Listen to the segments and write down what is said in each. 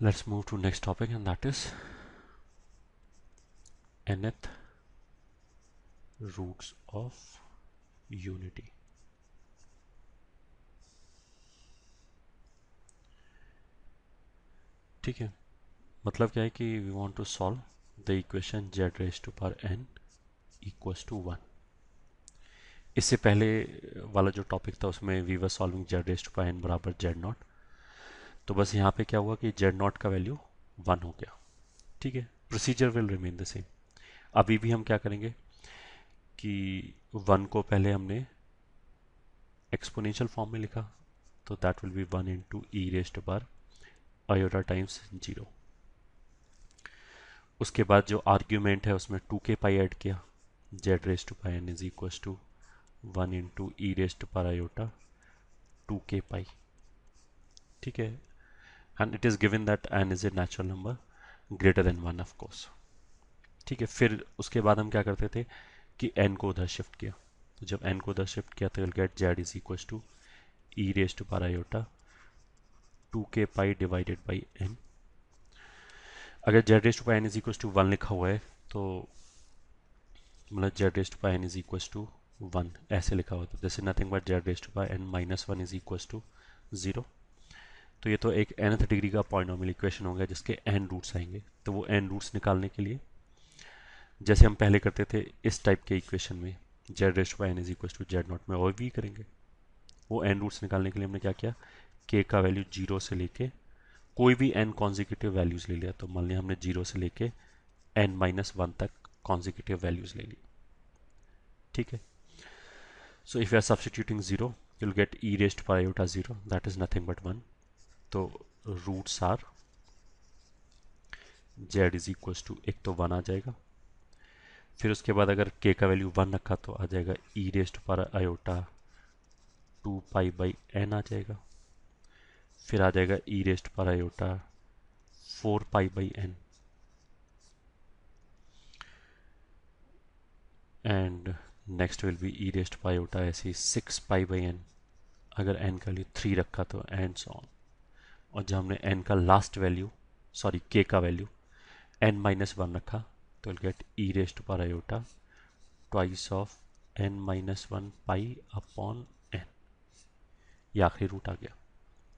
Let's move to next topic, and that is nth roots of unity. ठीक है, मतलब क्या है कि we want to solve the equation z raise to power n equals to 1. इससे पहले वाला जो टॉपिक था उसमें we were solving z raise to power n बराबर z नॉट. तो बस यहाँ पे क्या हुआ कि z नॉट का वैल्यू 1 हो गया. ठीक है, procedure will remain the same. अभी भी हम क्या करेंगे कि 1 को पहले हमने एक्सपोनेंशियल फॉर्म में लिखा, तो that will be 1 into e raise to power iota times 0. उसके बाद जो आर्ग्यूमेंट है उसमें 2k पाई ऐड किया, z raise to pi n is equal to 1 into e raise to power iota 2k pi. ठीक है, and it is given that n is a natural number greater than 1 of course. ठीक है, फिर उसके बाद हम क्या करते थे कि n को उधर शिफ्ट किया. तो जब n को उधर शिफ्ट किया तो will get z is equal to e raise to power iota 2k pi divided by n. अगर z raise to pi n is equal to 1 लिखा हुआ है तो मतलब z raise to pi n is equal to 1 ऐसे लिखा हुआ था, this is nothing but z raise to pi n minus 1 is equal to 0. तो ये तो एक nth डिग्री का पॉलिनोमियल इक्वेशन हो गया जिसके n रूट्स आएंगे. तो वो n रूट्स निकालने के लिए जैसे हम पहले करते थे इस टाइप के इक्वेशन में z raise to pi n is equal to z naught में और भी करेंगे. वो n रूट्स निकालने के लिए हमने क्या किया, k का वैल्यू 0 से लेके कोई भी n कॉन्जिक्यूटिव वैल्यूज ले लिया. तो मान लिया हमने 0 से लेके n माइनस 1 तक कॉन्जिक्यूटिव वैल्यूज ले ली. ठीक है, so if you are substituting 0 you'll get e raised to power iota 0, that is nothing but 1. तो roots are z is equals to एक तो 1 आ जाएगा, फिर उसके बाद अगर k का वैल्यू 1 रखा तो आ जाएगा e raised to power iota 2 pi by n आ जाएगा, फिर आ जाएगा e raised to power iota 4 pi by n, and next will be e raised to power iota ऐसे 6 पाई बाई n. अगर n का वैल्यू 3 रखा तो एंड सो ऑन. और जब हमने n का लास्ट वैल्यू सॉरी k का वैल्यू n माइनस 1 रखा तो will get e raise to power iota twice of n minus 1 pi upon n. ये आखिरी रूट आ गया.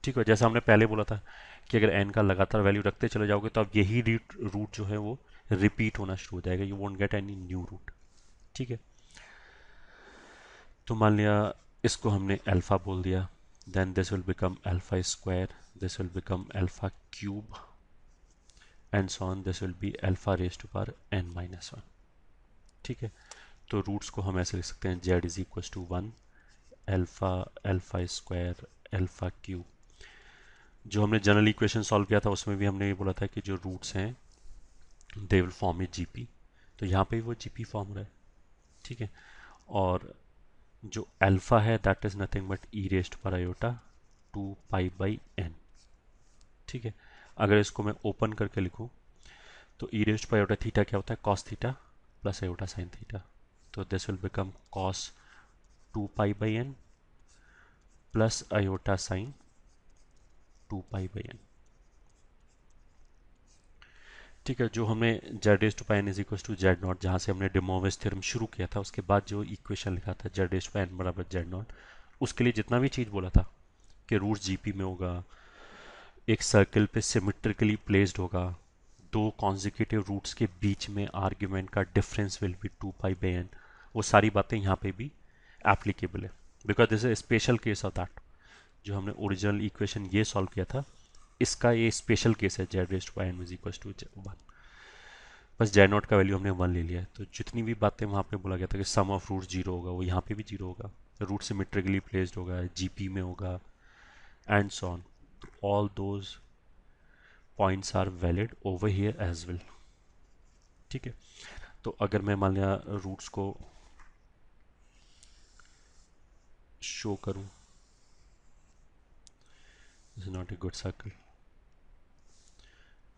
ठीक है, जैसा हमने पहले बोला था कि अगर n का लगातार वैल्यू रखते चले जाओगे तो अब यही रूट जो है वो रिपीट होना शुरू हो जाएगा, you won't get any new root. ठीक है, तो मान लिया इसको हमने अल्फा बोल दिया, then this will become alpha square, this will become alpha cube and so on, this will be alpha raise to power n minus 1. ठीक है, तो रूट्स को हम ऐसे लिख सकते हैं z is equal to 1 alpha alpha square alpha cube. जो हमने जनरल इक्वेशन सॉल्व किया था उसमें भी हमने ये बोला था कि जो रूट्स हैं they will form A GP. तो यहाँ पे भी वो जीपी फॉर्म रहा है. ठीक है, और जो अल्फा है that is nothing but E raised power iota 2 pi by n. ठीक है, अगर इसको मैं ओपन करके लिखूं तो e raised power iota theta क्या होता है, cos theta plus iota sine theta. So this will become cos 2 pi by n plus iota sine 2 pi by n. ठीक है, जो हमने z raise to pi n is equal to z naught, जहाँ से हमने डे मोविस थ्योरम शुरू किया था, उसके बाद जो इक्वेशन लिखा था z raise to pi n बराबर z नॉट, उसके लिए जितना भी चीज़ बोला था कि रूट जीपी में होगा, एक सर्कल पे सिमेट्रिकली प्लेस्ड होगा, दो कॉन्जिक्यूटिव रूट्स के बीच में आर्ग्यूमेंट का difference will be 2 pi by n, वो सारी बातें यहाँ पे भी एप्लीकेबल है because this is special case of that. जो हमने ओरिजिनल इक्वेशन ये सॉल्व किया था इसका ये स्पेशल केस है z raise to pi n is equal to 1. बस z नॉट का वैल्यू हमने 1 ले लिया है, तो जितनी भी बातें वहाँ पे बोला गया था कि सम ऑफ रूट 0 होगा वो यहाँ पे भी 0 होगा, रूट सिमेट्रिकली प्लेस्ड होगा, जीपी में होगा and so on. All those points are valid over here as well. ठीक है, तो अगर मैं मान लिया रूट्स को शो करूं, this is not a good circle,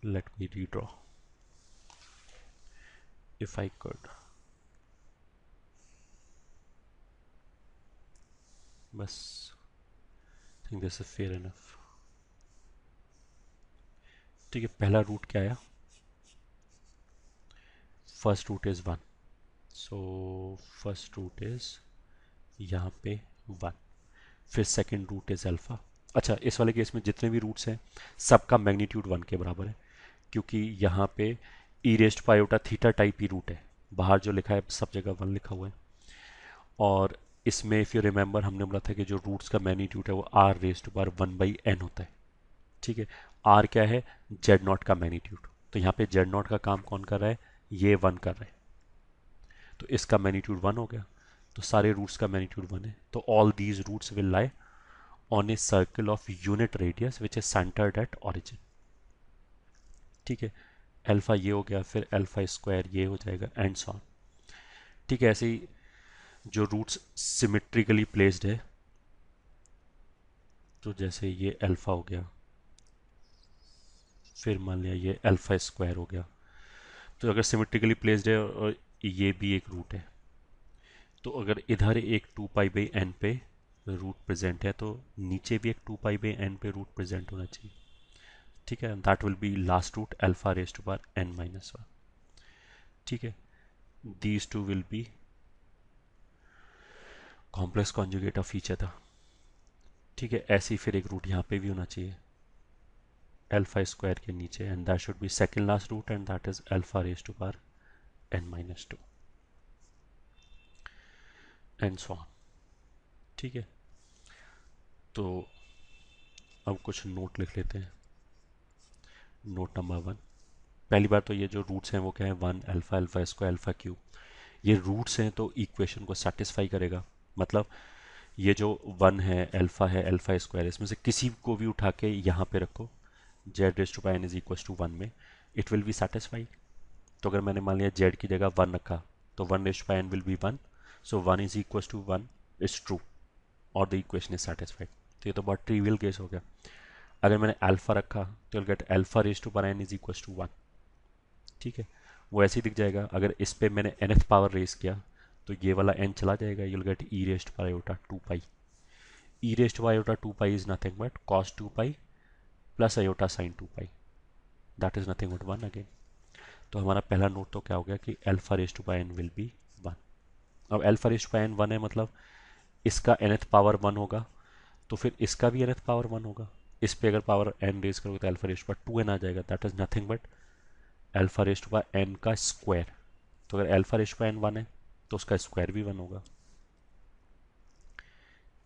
let me redraw if I could. बस think this is fair enough. ठीक है, पहला रूट क्या आया, first root is 1, so first root is यहाँ पे 1, फिर सेकंड रूट इज अल्फा। अच्छा, इस वाले केस में जितने भी रूट्स हैं सबका मैग्नीट्यूड 1 के बराबर है, क्योंकि यहाँ पे ई रेस्ट पायोटा थीटा टाइप ही रूट है, बाहर जो लिखा है सब जगह 1 लिखा हुआ है। और इसमें इफ़ यू रिमेंबर हमने बोला था कि जो रूट्स का मैग्नीट्यूड है वो are rest to power 1/n होता है। ठीक है, आर क्या है, जेड नॉट का मैग्नीट्यूड, तो यहाँ पे जेड नॉट का काम कौन कर रहा है, ये 1 कर रहा है, तो इसका मैग्नीट्यूड 1 हो गया, तो सारे रूट्स का मैग्नीट्यूड 1 है, तो all these roots will lie on a circle of unit radius which is centred at origin. ठीक है, अल्फा ये हो गया, फिर अल्फा स्क्वायर ये हो जाएगा एंड सो ऑन। ठीक है, ऐसे ही जो रूट्स सिमेट्रिकली प्लेस्ड है, तो जैसे ये अल्फा हो गया, फिर मान लिया ये अल्फा स्क्वायर हो गया, तो अगर सिमेट्रिकली प्लेस्ड है और ये भी एक रूट है, तो अगर इधर एक 2π/n पे रूट प्रेजेंट है तो नीचे भी एक 2π/n पे रूट प्रेजेंट होना चाहिए। ठीक है, that will be last root alpha raised to power n-1। ठीक है, these two will be complex conjugate of each other. ठीक है, ऐसे ही फिर एक रूट यहाँ पे भी होना चाहिए अल्फा स्क्वायर के नीचे, and that should be second last root, and that is alpha raised to power n-2 and so on. ठीक है, तो अब कुछ नोट लिख लेते हैं। नोट नंबर 1, पहली बार तो ये जो रूट्स हैं वो क्या है, 1 alpha, alpha square, alpha cube, ये रूट्स हैं तो इक्वेशन को सेटिस्फाई करेगा। मतलब ये जो 1 है अल्फा स्क्वायर, इसमें से किसी को भी उठा के यहाँ पे रखो, Z raise to pi N is equal to 1 में, इट विल बी सेटिस्फाइड। तो अगर मैंने मान लिया जेड की जगह 1 रखा, तो 1 raise to pi N will be 1, so 1 is equal to 1 is true और द इक्वेशन इज सेटिस्फाइड। तो ये तो बहुत ट्रिवियल केस हो गया। अगर मैंने अल्फा रखा तो get alpha raise to power N is equal to 1। ठीक है, वो ऐसे ही दिख जाएगा। अगर इस पे मैंने nth पावर रेज किया तो ये वाला n चला जाएगा, you'll get e raised power iota 2π। E raised power iota 2π is nothing but cos 2π plus iota sine 2π, that is nothing but 1 again. तो हमारा पहला नोट तो क्या हो गया कि alpha raise to power n will be 1। अब alpha raise to power n 1 है, मतलब इसका nth पावर 1 होगा, तो फिर इसका भी nth पावर 1 होगा। इस पे अगर पावर n रेज करोगे तो alpha raise to power 2n आ जाएगा, that is nothing but alpha raise to power n का स्क्वायर। तो अगर alpha raise to power n 1 है तो उसका स्क्वायर भी 1 होगा।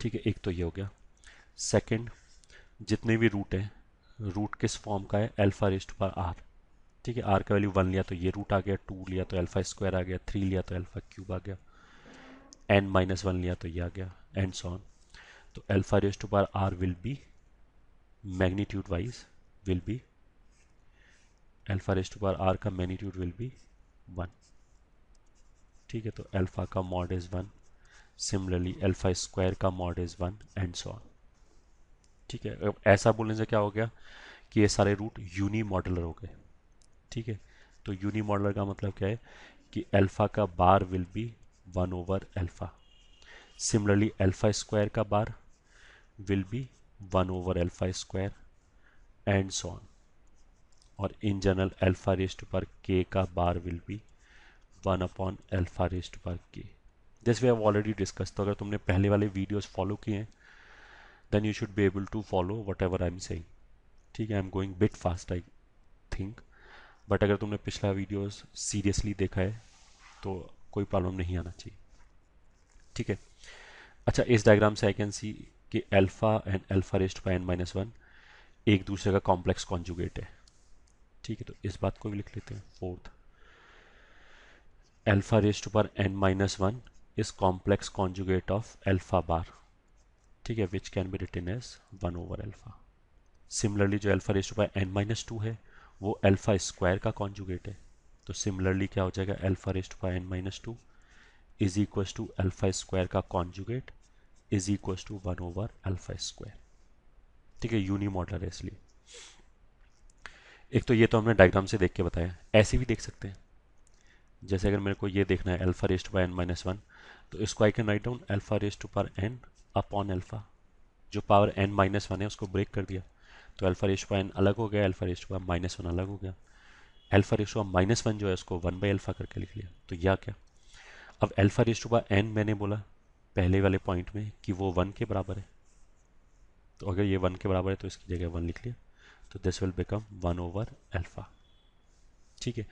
ठीक है, एक तो ये हो गया। सेकंड, जितने भी रूट है, रूट किस फॉर्म का है, alpha raise to power R. ठीक है, आर का वैल्यू 1 लिया तो ये रूट आ गया, 2 लिया तो अल्फा स्क्वायर आ गया, 3 लिया तो अल्फा क्यूब आ गया, n-1 लिया तो ये आ गया, एंड सो ऑन। तो alpha raise to power R will be magnitude wise will be alpha raise to power R का मैग्नीट्यूड विल बी 1। ठीक है, तो अल्फा का mod is 1, similarly alpha square का mod is 1 and so on. ठीक है, अब ऐसा बोलने से क्या हो गया कि ये सारे रूट यूनी मॉडुलर हो गए। ठीक है, तो यूनी मॉडुलर का मतलब क्या है कि अल्फा का bar will be 1 over alpha, similarly alpha square का bar will be 1 over alpha square and so on. और in general alpha raise to power K का bar will be 1 upon alpha raise to power K. This we have already discuss. तो अगर तुमने पहले वाले videos follow किए हैं then you should be able to follow whatever I am saying. ठीक है, I am going bit fast I think, but अगर तुमने पिछला वीडियोस सीरियसली देखा है तो कोई प्रॉब्लम नहीं आना चाहिए। ठीक है, अच्छा, इस डायग्राम से आई कैन सी कि alpha and alpha raise to power n-1 एक दूसरे का कॉम्प्लेक्स कॉन्जुगेट है। ठीक है, तो इस बात को भी लिख लेते हैं। Fourth, alpha raise to power n-1 is complex conjugate of alpha bar। ठीक है, which can be written as 1 over alpha. Similarly जो alpha raise to power n-2 है वो अल्फा स्क्वायर का कॉन्जुगेट है, तो सिमिलरली क्या हो जाएगा, alpha raise to power n-2 is equal to alpha square का conjugate is equal to 1 over alpha square. ठीक है, यूनी मॉडुलर है इसलिए। एक तो ये तो हमने डायग्राम से देख के बताया, ऐसे भी देख सकते हैं। जैसे अगर मेरे को ये देखना है alpha raise to power n-1, तो इसको I can write down alpha raise to power n upon alpha. जो पावर n-1 है उसको ब्रेक कर दिया तो अल्फा रेश टू एन अलग हो गया, अल्फा रेश टू -1 अलग हो गया। अल्फा रेश टू -1 जो है उसको 1/अल्फा करके लिख लिया, तो यह क्या, अब अल्फा रेश टू एन मैंने बोला पहले वाले पॉइंट में कि वो 1 के बराबर है, तो अगर ये 1 के बराबर है तो इसकी जगह 1 लिख लिया, तो दिस विल बिकम 1/अल्फा। ठीक है,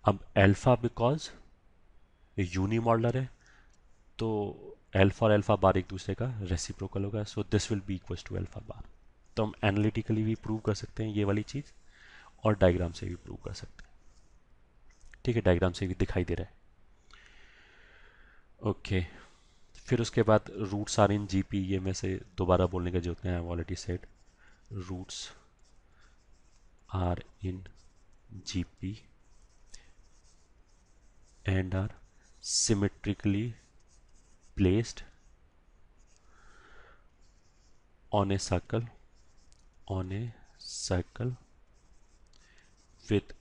अब अल्फा बिकॉज यूनिमॉडुलर है, तो अल्फा और अल्फा बार एक दूसरे का रेसिप्रोकल होगा, so this will be equal to alpha bar. तो हम एनालिटिकली भी प्रूव कर सकते हैं ये वाली चीज़, और डायग्राम से भी प्रूव कर सकते हैं। ठीक है, डायग्राम से भी दिखाई दे रहा है। ओके, फिर उसके बाद रूट्स आर इन जीपी, ये में से दोबारा बोलने का जरूरत नहीं है, already said roots are in GP and are symmetrically placed on a circle with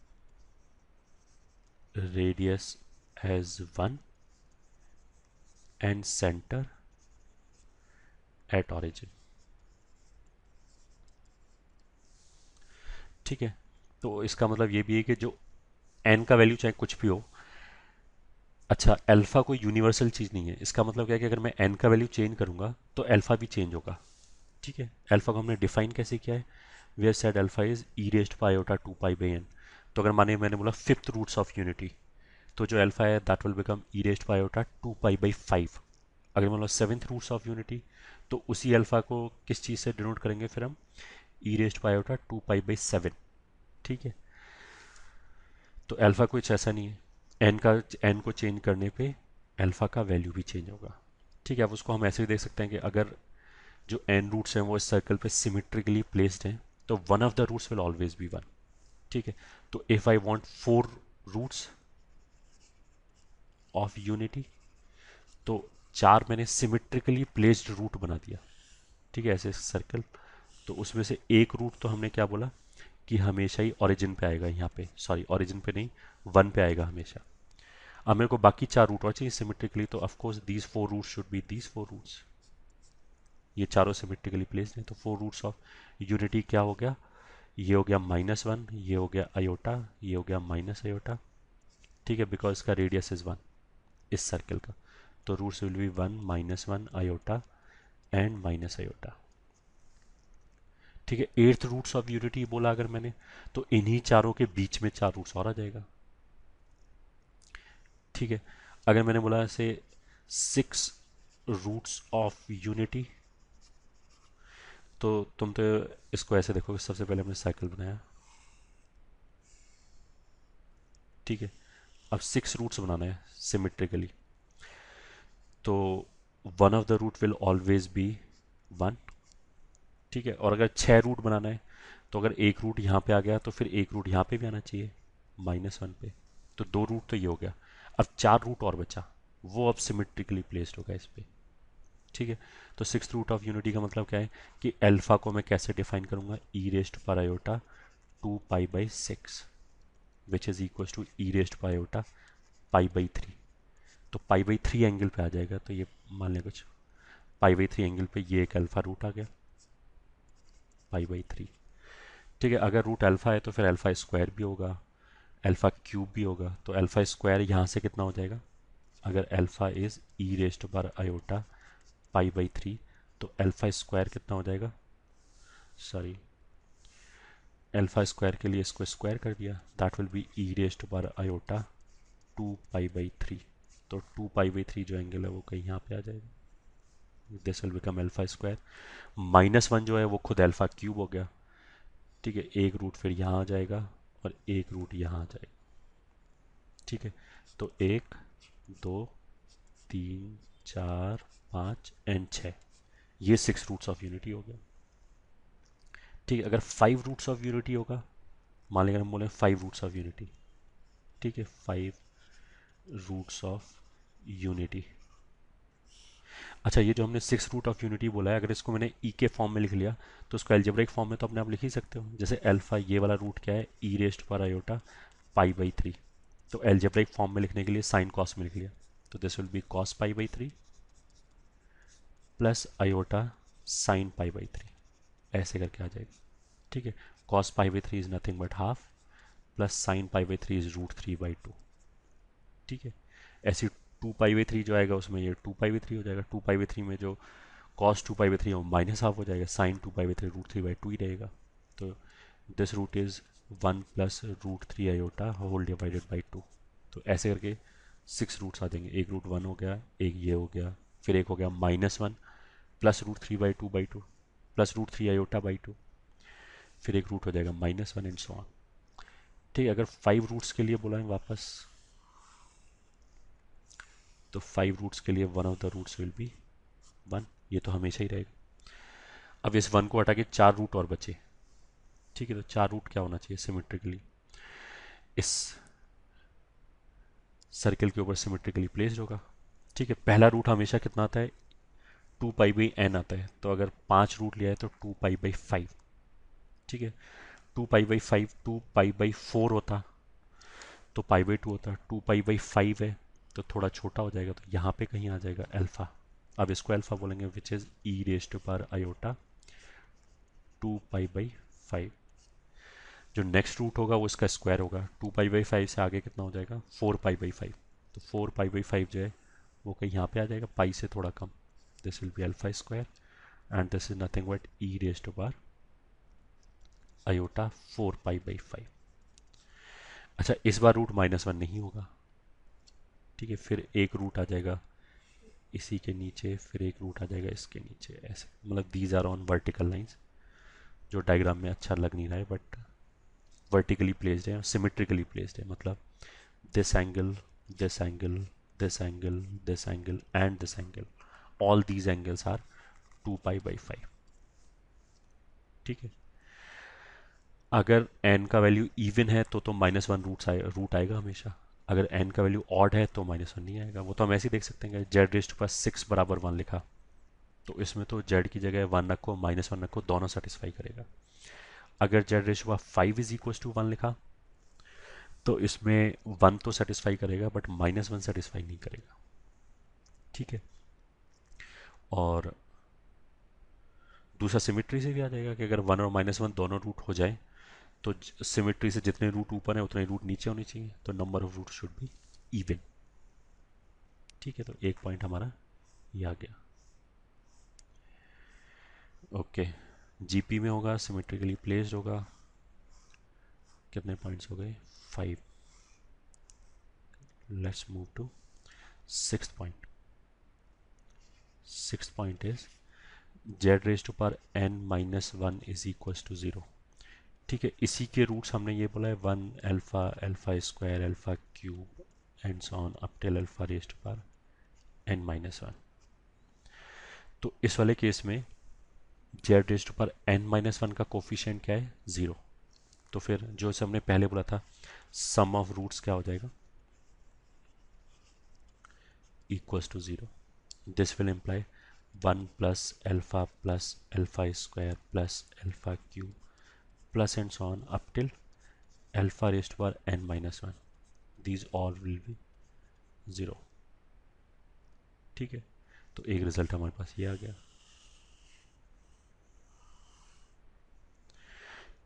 radius as 1 and center at origin। ठीक है, तो इसका मतलब ये भी है कि जो n का वैल्यू चाहे कुछ भी हो, अच्छा अल्फा कोई यूनिवर्सल चीज़ नहीं है, इसका मतलब क्या है कि अगर मैं n का वैल्यू चेंज करूंगा तो अल्फा भी चेंज होगा। ठीक है, अल्फा को हमने डिफाइन कैसे किया है, we have said alpha is e raised to iota 2 पाई/n। तो अगर माने मैंने बोला फिफ्थ रूट्स ऑफ यूनिटी, तो जो अल्फा है that will become e raised to iota 2 पाई/5। अगर मान लो सेवेंथ रूट्स ऑफ यूनिटी, तो उसी अल्फा को किस चीज़ से डिनोट करेंगे फिर हम, e रेज्ड टू आयोटा 2 पाई/7। ठीक है, तो अल्फा कुछ ऐसा नहीं है, एन को चेंज करने पे अल्फा का वैल्यू भी चेंज होगा। ठीक है, अब उसको हम ऐसे भी देख सकते हैं कि अगर जो एन रूट्स हैं वो इस सर्कल पे सिमेट्रिकली प्लेस्ड हैं, तो one of the roots will always be 1। ठीक है, तो if I want 4 roots of unity, तो 4 मैंने सिमेट्रिकली प्लेस्ड रूट बना दिया। ठीक है, ऐसे सर्कल, तो उसमें से एक रूट तो हमने क्या बोला कि हमेशा ही ओरिजिन पे आएगा, यहाँ पे सॉरी ओरिजिन पे नहीं 1 पे आएगा हमेशा। अब मेरे को बाकी 4 रूट और चाहिए सिमेट्रिकली, तो of course these 4 roots should be these 4 roots, ये चारों सिमेट्रिकली प्लेस्ड हैं, तो 4 रूट्स ऑफ यूनिटी क्या हो गया, ये हो गया -1, ये हो गया अयोटा, ये हो गया माइनस अयोटा। ठीक है, बिकॉज इसका रेडियस इज 1 इस सर्कल का, तो roots will be 1 -1 iota and minus iota. ठीक है, एट्थ रूट्स ऑफ यूनिटी बोला अगर मैंने, तो इन्हीं चारों के बीच में 4 रूट्स और आ जाएगा। ठीक है, अगर मैंने बोला ऐसे 6 रूट्स ऑफ यूनिटी, तो तुम तो इसको ऐसे देखो कि सबसे पहले हमने साइकिल बनाया। ठीक है, अब 6 रूट्स बनाना है सिमेट्रिकली, तो one of the root will always be 1। ठीक है, और अगर 6 रूट बनाना है, तो अगर एक रूट यहाँ पे आ गया तो फिर एक रूट यहाँ पे भी आना चाहिए -1 पे, तो 2 रूट तो ये हो गया। अब 4 रूट और बचा, वो अब सिमेट्रिकली प्लेस्ड होगा इस पे। ठीक है, तो सिक्स रूट ऑफ यूनिटी का मतलब क्या है कि अल्फा को मैं कैसे डिफाइन करूंगा, e रेस्ट पर आयोटा 2 पाई/6 which is equal to e raised पर आयोटा π/3। तो π/3 एंगल पे आ जाएगा, तो ये मान लें कुछ π/3 एंगल पे ये एक अल्फा रूट आ गया π/3। ठीक है, अगर रूट अल्फा है तो फिर अल्फा स्क्वायर भी होगा, अल्फा क्यूब भी होगा, तो अल्फा स्क्वायर यहाँ से कितना हो जाएगा, अगर अल्फा इज e रेस्ट पर आयोटा π/3, तो अल्फा स्क्वायर कितना हो जाएगा, सॉरी अल्फा स्क्वायर के लिए इसको स्क्वायर कर दिया, that will B e raised पर आयोटा 2 पाई/3। तो 2 पाई/3 जो एंगल है वो कहीं यहाँ पे आ जाएगा, this will become alpha square. -1 जो है वो खुद अल्फा क्यूब हो गया। ठीक है, एक रूट फिर यहाँ आ जाएगा और एक रूट यहाँ आ जाएगा। ठीक है, तो 1 2 3 4 5 एंड 6, ये 6 रूट्स ऑफ यूनिटी हो गया। ठीक है, अगर 5 रूट्स ऑफ यूनिटी होगा, मान लेंगे हम बोले 5 रूट्स ऑफ यूनिटी। ठीक है, 5 रूट्स ऑफ यूनिटी। अच्छा, ये जो हमने 6 रूट ऑफ यूनिटी बोला है, अगर इसको मैंने ई के फॉर्म में लिख लिया, तो उसको एल्जेब्रिक फॉर्म में तो अपने आप लिख ही सकते हो। जैसे अल्फा ये वाला रूट क्या है, ई रेस्ट पर आयोटा π/3, तो एल्जेब्रिक फॉर्म में लिखने के लिए साइन कॉस में लिख लिया, तो this will be cos π/3 plus iota sine π/3, ऐसे करके आ जाएगा। ठीक है, cos pi by three is nothing but half, plus sine pi by three is root three by two. ठीक है, ऐसी टू पाई बाई थ्री जो आएगा उसमें ये टू पाई बाई थ्री हो जाएगा, टू पाई बाई थ्री में जो cos two pi by three है वो माइनस हाफ हो जाएगा, sine two pi by three root three by two ही रहेगा। तो this root is one plus root three iota whole divided by two. तो ऐसे करके सिक्स रूट्स आ जाएंगे, एक रूट वन हो गया, एक ये हो गया, फिर एक हो गया minus one plus root three by two plus root three iota by two, फिर एक रूट हो जाएगा minus one and so on. ठीक है, अगर फाइव रूट्स के लिए बोला है वापस, तो फाइव रूट्स के लिए one of the roots will be one, ये तो हमेशा ही रहेगा। अब इस वन को हटा के चार रूट और बचे। ठीक है, तो चार रूट क्या होना चाहिए सिमेट्रिकली, इस सर्किल के ऊपर सिमेट्रिकली प्लेस्ड होगा। ठीक है, पहला रूट हमेशा कितना आता है, टू पाई बाई एन आता है, तो अगर पांच रूट लिया है तो टू पाई बाई फाइव। ठीक है, two pi by five two pi by four होता तो पाई बाई टू होता, टू पाई बाई फाइव है तो थोड़ा छोटा हो जाएगा, तो यहाँ पे कहीं आ जाएगा अल्फा। अब इसको अल्फा बोलेंगे which is e raise to power iota two pi by five. जो नेक्स्ट रूट होगा वो इसका स्क्वायर होगा, टू पाई बाई फाइव से आगे कितना हो जाएगा, फोर पाई बाई फाइव। तो फोर पाई बाई फाइव जो है वो कहीं यहाँ पे आ जाएगा, पाई से थोड़ा कम, this will be alpha square and this is nothing but E raise to power iota four pi by five. अच्छा, इस बार रूट माइनस वन नहीं होगा। ठीक है, फिर एक रूट आ जाएगा इसी के नीचे, फिर एक रूट आ जाएगा इसके नीचे, ऐसे मतलब these are on vertical lines, जो डायग्राम में अच्छा लग नहीं रहा है बट वर्टिकली प्लेस्ड है, सिमेट्रिकली प्लेस्ड है, मतलब this angle, this angle, this angle, this angle and this angle, all these angles are 2 pi by 5। ठीक है, अगर n का वैल्यू इवन है तो माइनस वन रूट आएगा हमेशा, अगर n का वैल्यू ऑड है तो माइनस वन नहीं आएगा। वो तो हम ऐसे ही देख सकते हैं, जेड रेस्ट पर सिक्स बराबर वन लिखा तो इसमें तो जेड की जगह वन रखो माइनस वन रखो दोनों सेटिस्फाई करेगा। अगर z raised power five is equal to one लिखा तो इसमें वन तो सेटिस्फाई करेगा बट माइनस वन सेटिस्फाई नहीं करेगा। ठीक है, और दूसरा सिमिट्री से भी आ जाएगा कि अगर वन और माइनस वन दोनों रूट हो जाए तो सिमिट्री से जितने रूट ऊपर है उतने रूट नीचे होने चाहिए, तो number of root should be even. ठीक है, तो एक पॉइंट हमारा ये आ गया। ओके, जीपी में होगा सिमेट्रिकली प्लेस्ड होगा, कितने पॉइंट्स हो गए, five. Let's move to sixth point. Sixth point is z raise to power n minus one is equal to zero. ठीक है, इसी के रूट्स हमने ये बोला है one alpha, alpha square, alpha cube and so on up till alpha raise to power n minus one. तो इस वाले केस में z raise to power n minus one का कोफिशिएंट क्या है, जीरो। तो फिर जो हमने पहले बोला था सम ऑफ रूट्स क्या हो जाएगा, equals to zero. This will imply one plus alpha square plus alpha cube plus and so on up till alpha raise to power n minus one, these all will be zero. ठीक है, तो एक result हमारे पास ये आ गया।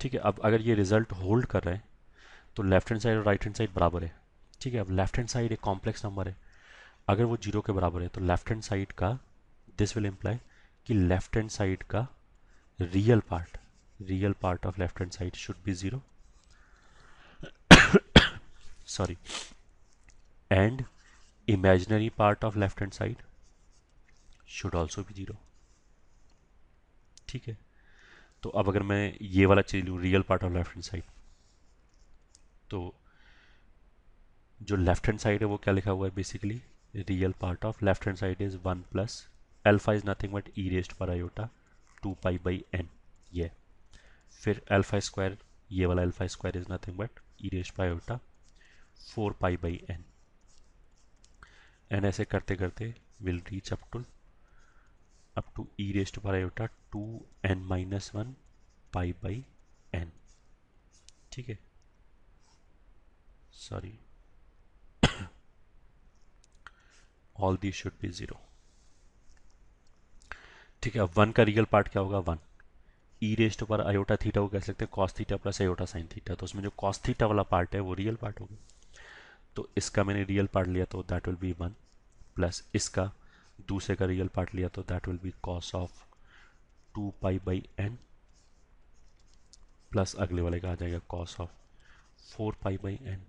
ठीक है, अब अगर ये रिजल्ट होल्ड कर रहे हैं तो लेफ्ट हैंड साइड और राइट हैंड साइड बराबर है। ठीक है, अब लेफ्ट हैंड साइड एक कॉम्प्लेक्स नंबर है, अगर वो जीरो के बराबर है तो लेफ्ट हैंड साइड का दिस विल इम्प्लाई कि लेफ्ट हैंड साइड का real part of left hand side should be zero, sorry, and imaginary part of left hand side should also be zero. ठीक है, तो अब अगर मैं ये वाला चीज लूँ real part of left hand side, तो जो लेफ्ट हैंड साइड है वो क्या लिखा हुआ है, basically real part of left hand side is one plus alpha is nothing but E raised पर iota two pi by N, ये फिर अल्फा स्क्वायर, ये वाला alpha square is nothing but E raised पर iota four pi by N, N ऐसे करते करते will reach up to E raised पर iota two N minus one pi by N. ठीक है, sorry, all the should be zero. ठीक है, अब वन का रियल पार्ट क्या होगा, वन, ई रेस्ट पर आयोटा थीटा को कैसे लिखते हैं, cos theta plus iota sine theta. तो उसमें जो कॉस थीटा वाला पार्ट है वो रियल पार्ट होगा, तो इसका मैंने रियल पार्ट लिया तो दैट विल बी 1, प्लस इसका दूसरे का रियल पार्ट लिया तो that will be cos of 2 pi by n, plus अगले वाले का आ जाएगा cos of 4 pi by n,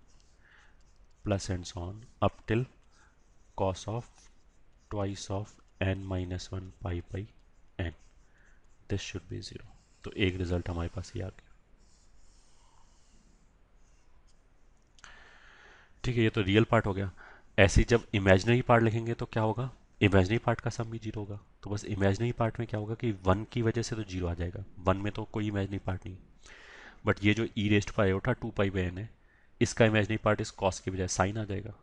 plus and so on up till cos of twice of n minus 1 pi by n. This should be 0। तो एक result हमारे पास ये आ गया। ठीक है, ये तो रियल पार्ट हो गया। ऐसे ही जब इमेजिनरी पार्ट लिखेंगे तो क्या होगा, इमेजिनरी पार्ट का सम भी जीरो होगा। तो बस इमेजिनरी पार्ट में क्या होगा कि 1 की वजह से तो जीरो आ जाएगा, 1 में तो कोई इमेजिनरी पार्ट नहीं। बट ये जो ई रेस्ट पाई उठा 2 पाई बाई एन है, इसका इमेजिनरी पार्ट इस कॉस की बजाय साइन आ जाएगा।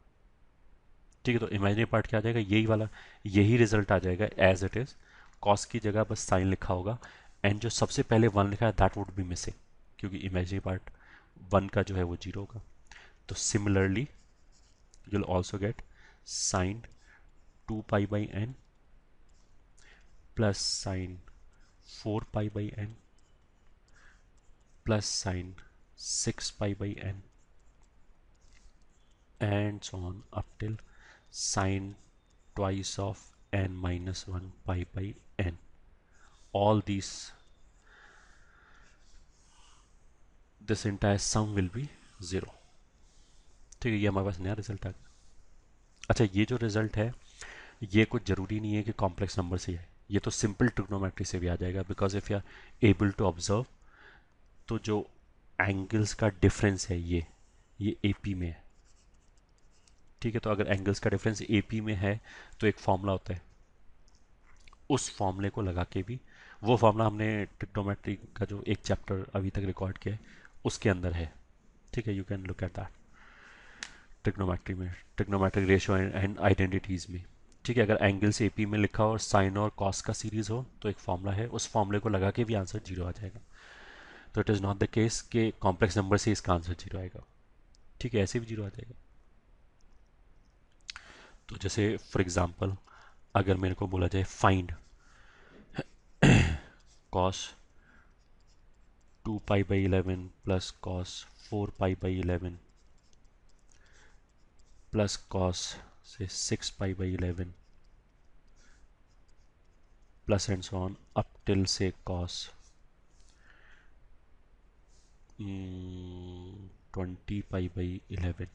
ठीक है, तो इमेजिनरी पार्ट क्या आ जाएगा, यही वाला, यही रिजल्ट आ जाएगा एज इट इज। कॉस की जगह बस साइन लिखा होगा, एंड जो सबसे पहले 1 लिखा है दैट वुड बी मिसिंग, क्योंकि इमेजिनरी पार्ट 1 का जो है वो जीरो होगा। तो similarly you'll also get sine 2 pi by n plus sine 4 pi by n plus sine 6 pi by n and so on up till sine twice of n minus 1 pi by n. All these, this entire sum will be 0। ठीक है, ये हमारे पास नया result आ गया। अच्छा, ये जो result है ये कुछ ज़रूरी नहीं है कि कॉम्प्लेक्स नंबर से है, ये तो सिंपल ट्रिग्नोमेट्री से भी आ जाएगा, because if you are able to observe तो जो एंगल्स का डिफरेंस है ये एपी में है। ठीक है, तो अगर एंगल्स का डिफरेंस एपी में है तो एक फॉर्मूला होता है, उस फॉर्मूले को लगा के भी, वो फॉर्मूला हमने ट्रिग्नोमेट्री का जो एक चैप्टर अभी तक रिकॉर्ड किया है उसके अंदर है। ठीक है, you can look at that trigonometry में, ट्रिग्नोमेट्रिक रेशियो एंड आइडेंटिटीज में। ठीक है, अगर एंगल्स एपी में लिखा हो और साइन और कॉस का सीरीज हो तो एक फॉर्मूला है, उस फॉर्मूले को लगा के भी आंसर जीरो आ जाएगा। तो it is not the case कि कॉम्प्लेक्स नंबर से इसका आंसर जीरो आएगा। ठीक है, ऐसे भी जीरो आ जाएगा। तो जैसे फॉर एग्जांपल अगर मेरे को बोला जाए find cos 2 pi by 11 plus cos 4 pi by 11 plus cos से 6 pi by 11 plus and so on up till से कॉस 20 पाई बाई 11।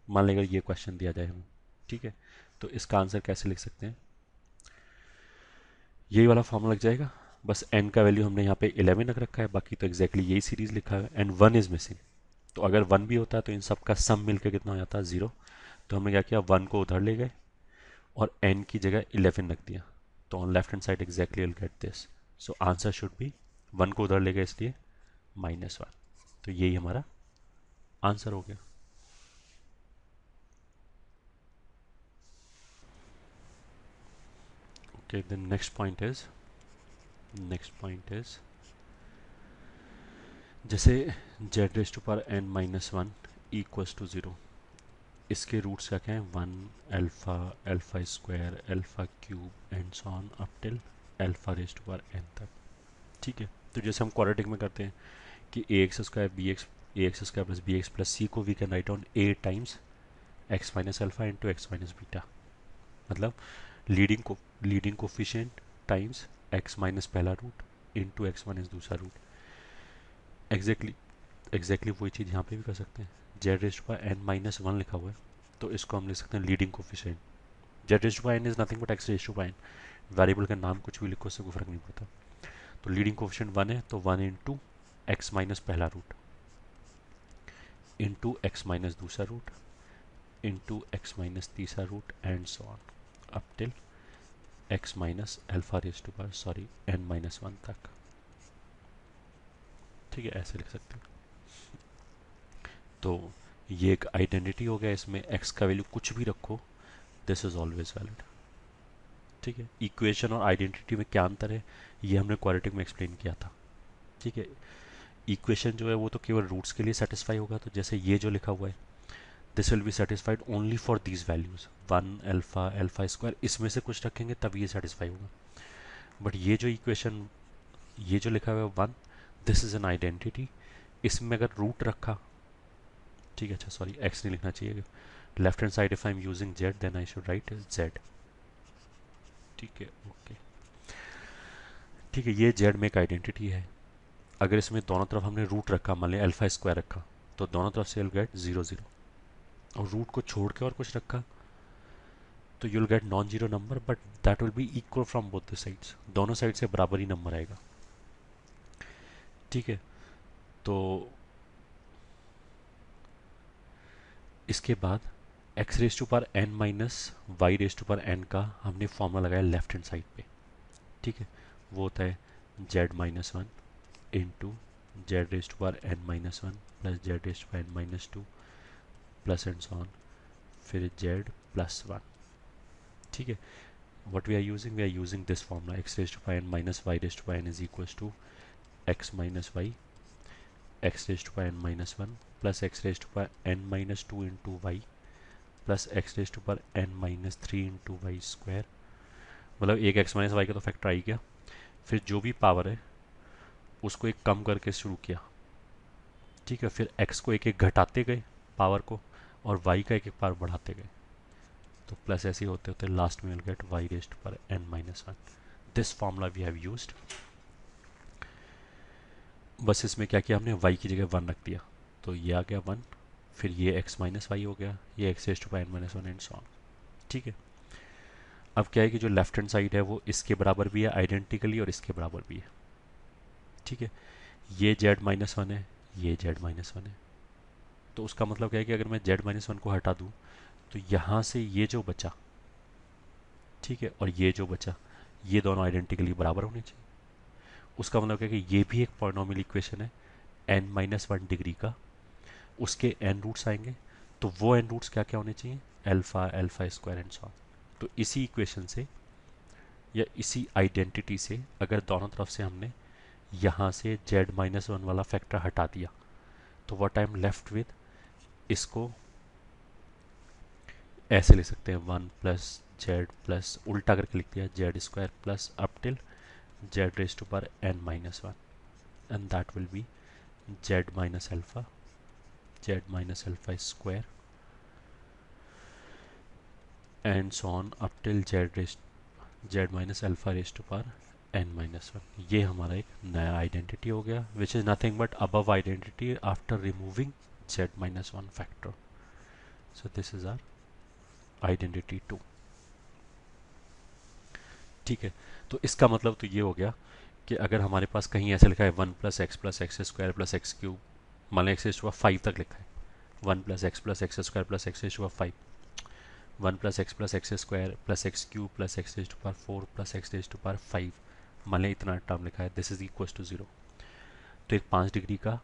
मान लेगा ये क्वेश्चन दिया जाए हमें। ठीक है, तो इसका आंसर कैसे लिख सकते हैं, यही वाला फॉर्मूला लग जाएगा। बस n का वैल्यू हमने यहाँ पे 11 रख रखा है, बाकी तो एग्जैक्टली यही सीरीज लिखा है, एंड 1 इज मिसिंग। तो अगर 1 भी होता तो इन सब का सम मिलकर कितना हो जाता, 0। तो हमने क्या किया, 1 को उधर ले गए और n की जगह 11 रख दिया। तो on left hand side exactly will get this. So answer should be, 1 को उधर ले गए इसलिए -1। तो यही हमारा आंसर हो गया। Okay, the next point is जैसे z raise to power n minus 1 equals to 0, इसके रूट्स क्या क्या हैं, 1 alpha, alpha square, alpha cube and so on up till alpha raise to power n तक। ठीक है, तो जैसे हम क्वाड्रेटिक में करते हैं कि A X square B X, A X square plus B X plus C को we can write on A times X minus alpha into x minus beta. मतलब leading coefficient times X minus पहला root into x minus दूसरा root. Exactly वही चीज़ यहाँ पे भी कर सकते हैं। Z raise to N minus 1 लिखा हुआ है तो इसको हम लिख सकते हैं leading coefficient. Z raise to n is nothing but x raise to n, variable का नाम कुछ भी लिखो उससे कोई फर्क नहीं पड़ता। तो लीडिंग कोफिशिएंट 1 है तो 1 इंटू एक्स माइनस पहला रूट इंटू एक्स माइनस दूसरा रूट इंटू एक्स माइनस तीसरा root and so on up till x minus alpha raise to power sorry n minus 1 तक। ठीक है, ऐसे लिख सकते हैं। तो ये एक आइडेंटिटी हो गया, इसमें x का वैल्यू कुछ भी रखो, दिस इज ऑलवेज वैलिड। ठीक है, इक्वेशन और आइडेंटिटी में क्या अंतर है ये हमने क्वाड्रेटिक में एक्सप्लेन किया था। ठीक है, इक्वेशन जो है वो तो केवल रूट्स के लिए सेटिस्फाई होगा, तो जैसे ये जो लिखा हुआ है this will be satisfied only for these values 1 alpha, alpha square, इसमें से कुछ रखेंगे तभी ये सेटिस्फाई होगा। बट ये जो इक्वेशन ये जो लिखा हुआ है 1, दिस इज एन आइडेंटिटी। इसमें अगर रूट रखा, ठीक है, अच्छा सॉरी एक्स नहीं लिखना चाहिए, left hand side if I am using z then I should write z. ठीक है, ओके, ठीक है, ये जेड में एक आइडेंटिटी है। अगर इसमें दोनों तरफ हमने रूट रखा, मान लिया अल्फा स्क्वायर रखा, तो दोनों तरफ से विल गेट 0 0, और रूट को छोड़ के और कुछ रखा तो you'll get non zero number, but that will be equal from both the sides, दोनों साइड से बराबर ही नंबर आएगा। ठीक है, तो इसके बाद x raise to power n minus y raise to power n का हमने फॉर्मूला लगाया लेफ्ट हैंड साइड पे। ठीक है, वो होता है z minus one into z raise to power n minus one plus z raise to power n minus two plus and so on, फिर जेड प्लस वन। ठीक है, what we are using this formula, x raised to pi n minus y raised to pi n is equals to x minus y, x raised to pi n minus 1 plus x raised to pi n minus 2 into y plus x raised to power n minus 3 into y square. मतलब एक x minus Y का तो factor आ ही गया, फिर जो भी power है उसको एक कम करके शुरू किया। ठीक है, फिर x को एक एक घटाते गए पावर को, और y का एक एक पावर बढ़ाते गए, तो प्लस ऐसे होते होते लास्ट में will get y raise to power n minus one. This formula we have used. बस इसमें क्या किया हमने, y की जगह 1 रख दिया, तो ये आ गया 1, फिर ये x माइनस वाई हो गया, ये x raise to power n minus one and so on. ठीक है, अब क्या है कि जो लेफ्ट हैंड साइड है वो इसके बराबर भी है आइडेंटिकली और इसके बराबर भी है। ठीक है, ये z माइनस वन है, ये z माइनस वन है, तो उसका मतलब क्या है कि अगर मैं z माइनस वन को हटा दूँ तो यहाँ से ये जो बचा, ठीक है, और ये जो बचा, ये दोनों आइडेंटिकली बराबर होने चाहिए। उसका मतलब क्या है कि ये भी एक पॉलिनॉमियल इक्वेशन है n माइनस वन डिग्री का, उसके n रूट्स आएंगे, तो वो n रूट्स क्या क्या होने चाहिए, alpha alpha square and so on. तो इसी इक्वेशन से या इसी आइडेंटिटी से अगर दोनों तरफ से हमने यहाँ से z माइनस वन वाला फैक्टर हटा दिया, तो what I am left with, इसको ऐसे लिख सकते हैं 1 प्लस जेड प्लस, उल्टा करके लिख दिया, z square plus up till z raise to power n minus one, and that will be z minus alpha, z minus alpha square and so on up till z minus alpha raise to power n minus one. ये हमारा एक नया identity हो गया, which is nothing but above identity after removing z minus one factor. So this is our identity two. ठीक है, तो इसका मतलब तो ये हो गया कि अगर हमारे पास कहीं ऐसे लिखा है 1 plus x square plus x cube, मान लो एक्स रेज़ टू पावर 5 तक लिखा है, 1 plus x square plus x raise to power 5, 1 plus x square plus x cube plus x raise to power 4 plus x raise to power 5, मान लें इतना term लिखा है, दिस इज इक्वल टू 0। तो एक 5 डिग्री का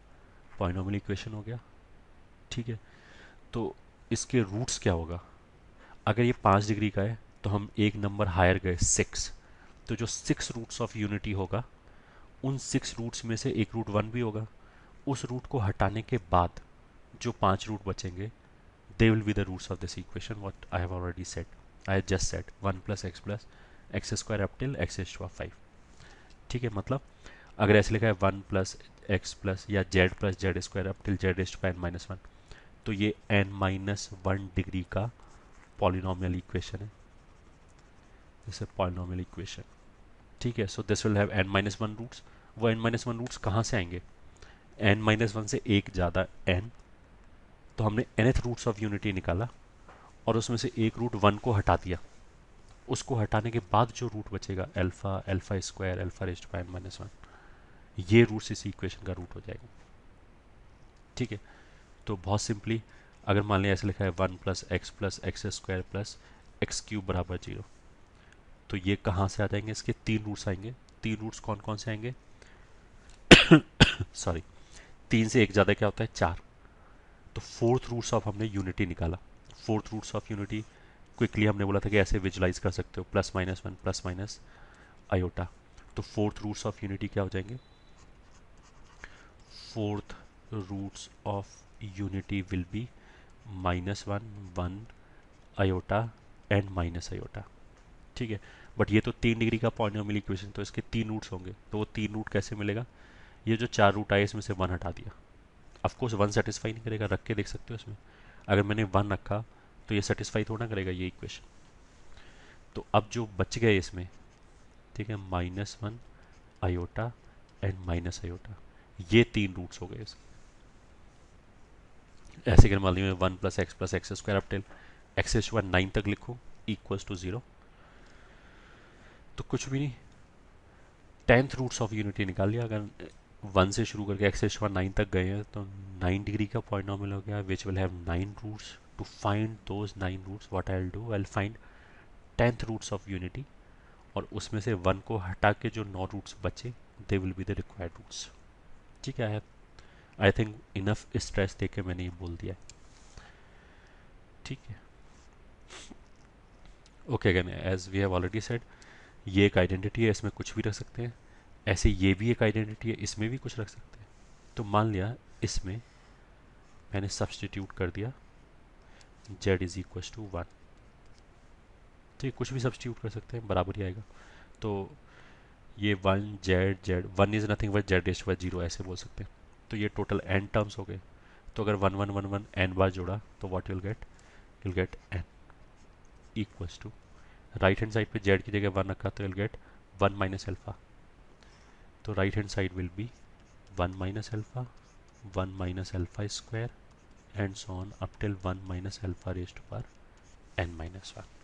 पॉलिनॉमियल इक्वेशन हो गया। ठीक है, तो इसके रूट्स क्या होगा, अगर ये 5 डिग्री का है तो हम एक नंबर हायर गए 6, तो जो 6 रूट्स ऑफ यूनिटी होगा उन 6 रूट्स में से एक रूट 1 भी होगा, उस रूट को हटाने के बाद जो 5 रूट बचेंगे they will be the roots of this equation, what I have already said, I have just said 1 plus x square up till x raise to power 5। ठीक है, मतलब अगर ऐसे लिखा है 1 प्लस या z plus z square up till z raise to power n minus one, तो ये n माइनस वन डिग्री का पॉलिनॉमियल इक्वेशन है, जैसे पॉलिनॉमियल इक्वेशन। ठीक है, so this will have n minus one roots. वो n माइनस वन रूट्स कहाँ से आएंगे, n माइनस वन से एक ज़्यादा n, तो हमने nth रूट्स ऑफ यूनिटी निकाला और उसमें से एक रूट 1 को हटा दिया, उसको हटाने के बाद जो रूट बचेगा alpha alpha square alpha raised to power n minus one, ये रूट्स इस इक्वेशन का रूट हो जाएगा। ठीक है, तो बहुत सिंपली अगर मान लिया ऐसे लिखा है 1 plus x square plus x cube बराबर 0, तो ये कहाँ से आ जाएंगे, इसके 3 रूट्स आएंगे। 3 रूट्स कौन कौन से आएंगे, सॉरी 3 से एक ज़्यादा क्या होता है 4, तो फोर्थ रूट्स ऑफ हमने यूनिटी निकाला। Fourth roots of unity quickly हमने बोला था कि ऐसे विजुलाइज कर सकते हो, plus minus one plus minus iota, तो फोर्थ रूट्स ऑफ यूनिटी क्या हो जाएंगे, fourth roots of unity will be minus one one iota and minus iota. ठीक है। बट ये तो 3 डिग्री का पॉलिनोमियल इक्वेशन, तो इसके 3 रूट्स होंगे, तो वो 3 रूट कैसे मिलेगा? ये जो 4 रूट आए इसमें से 1 हटा दिया। ऑफकोर्स 1 सेटिस्फाई नहीं करेगा, रख के देख सकते हो इसमें। अगर मैंने 1 रखा तो ये सेटिस्फाई थोड़ा ना करेगा ये इक्वेशन। तो अब जो बच गए इसमें, ठीक है, -1 आयोटा एंड माइनस आयोटा, ये 3 रूट्स हो गए इसके। ऐसे कर मान लीजिए 1 + x + x² अब टिल x⁴ 9 तक लिखो इक्वल्स टू 0, तो कुछ भी नहीं, 10th रूट्स ऑफ यूनिटी निकाल लिया। अगर 1 से शुरू करके x⁴ 9 तक गए हैं तो 9 डिग्री का पॉलिनोमियल हो गया which will have 9 roots. To find those 9 roots what I will do, I will find 10th roots of unity, और उसमें से 1 को हटा के जो 9 रूट्स बचे they will be the required roots. ठीक है, आई थिंक इनफ स्ट्रेस देके मैंने ये बोल दिया है। ठीक है, okay, again as we have already said, ये एक आइडेंटिटी है, इसमें कुछ भी रख सकते हैं। ऐसे ये भी एक आइडेंटिटी है, इसमें भी कुछ रख सकते हैं। तो मान लिया इसमें मैंने सब्सटीट्यूट कर दिया z = 1, ठीक, कुछ भी सब्सटीट्यूट कर सकते हैं, बराबर ही आएगा। तो ये 1 z 1 ऐसे बोल सकते हैं। तो ये टोटल n टर्म्स हो गए। तो अगर 1 1 1 1 n बार जोड़ा तो what you'll get n equals to, right hand side पे z की जगह 1 रखा तो you'll get 1 - अल्फा। तो right hand side will be 1 - alpha, 1 - alpha square, and so on up till 1 - alpha raised to power n - 1।